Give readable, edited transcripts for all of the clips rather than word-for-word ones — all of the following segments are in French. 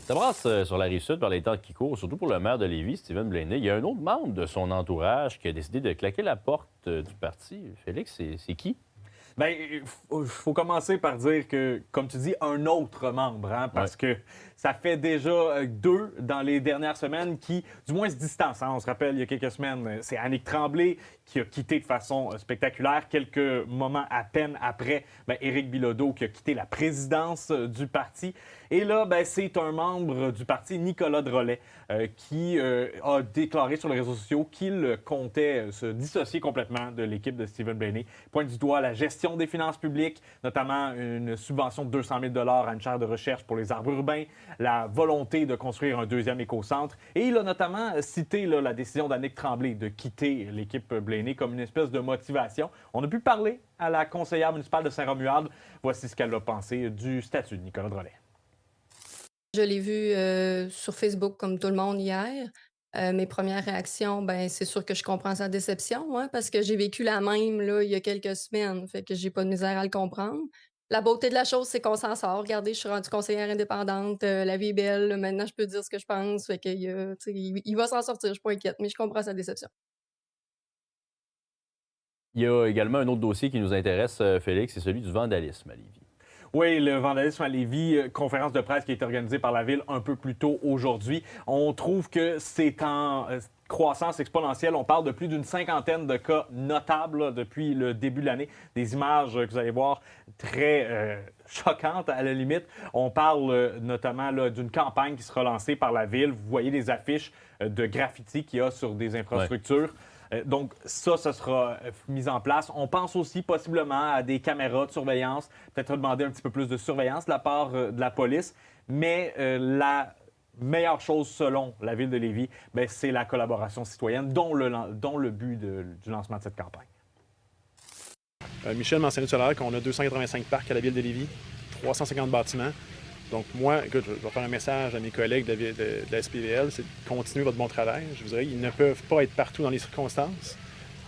Ça brasse sur la Rive-Sud par les temps qui courent, surtout pour le maire de Lévis, Stephen Blaney. Il y a un autre membre de son entourage qui a décidé de claquer la porte du parti. Félix, c'est qui? Bien, il faut commencer par dire que, comme tu dis, un autre membre, hein, Ouais. parce que ça fait déjà deux dans les dernières semaines qui, du moins, se distancent. Hein. On se rappelle, il y a quelques semaines, c'est Annick Tremblay qui a quitté de façon spectaculaire. Quelques moments à peine après, Éric Bilodeau qui a quitté la présidence du parti. Et là, c'est un membre du parti, Nicolas Drolet, qui a déclaré sur les réseaux sociaux qu'il comptait se dissocier complètement de l'équipe de Stephen Blaney. Pointe du doigt la gestion des finances publiques, notamment une subvention de 200 000 à une chaire de recherche pour les arbres urbains, la volonté de construire un deuxième écocentre. Et il a notamment cité la décision d'Annick Tremblay de quitter l'équipe Blaney comme une espèce de motivation. On a pu parler à la conseillère municipale de Saint-Romuald. Voici ce qu'elle a pensé du statut de Nicolas Drolet. Je l'ai vu sur Facebook comme tout le monde hier. Mes premières réactions, c'est sûr que je comprends sa déception, hein, parce que j'ai vécu la même là, il y a quelques semaines. Fait que j'ai pas de misère à le comprendre. La beauté de la chose, c'est qu'on s'en sort. Regardez, je suis rendue conseillère indépendante, la vie est belle. Maintenant, je peux dire ce que je pense. Fait que, il va s'en sortir, je suis pas inquiète, mais je comprends sa déception. Il y a également un autre dossier qui nous intéresse, Félix, c'est celui du vandalisme à Lévis. Oui, le vandalisme à Lévis, conférence de presse qui a été organisée par la Ville un peu plus tôt aujourd'hui. On trouve que c'est en croissance exponentielle. On parle de plus d'une cinquantaine de cas notables là, depuis le début de l'année. Des images que vous allez voir très choquantes à la limite. On parle notamment d'une campagne qui sera lancée par la Ville. Vous voyez les affiches de graffiti qu'il y a sur des infrastructures. Donc, ça sera mis en place. On pense aussi possiblement à des caméras de surveillance, peut-être demander un petit peu plus de surveillance de la part de la police. Mais la meilleure chose, selon la Ville de Lévis, c'est la collaboration citoyenne, dont le but du lancement de cette campagne. Michel mentionnait tout à l'heure qu'on a 285 parcs à la Ville de Lévis, 350 bâtiments. Donc moi, écoute, je vais faire un message à mes collègues de la SPVL, c'est de continuer votre bon travail. Je vous dirais, ils ne peuvent pas être partout dans les circonstances.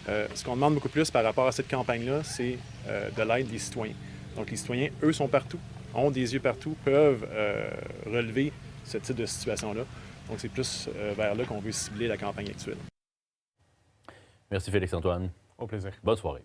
Ce qu'on demande beaucoup plus par rapport à cette campagne-là, c'est de l'aide des citoyens. Donc les citoyens, eux, sont partout, ont des yeux partout, peuvent relever ce type de situation-là. Donc c'est plus vers là qu'on veut cibler la campagne actuelle. Merci Félix-Antoine. Au plaisir. Bonne soirée.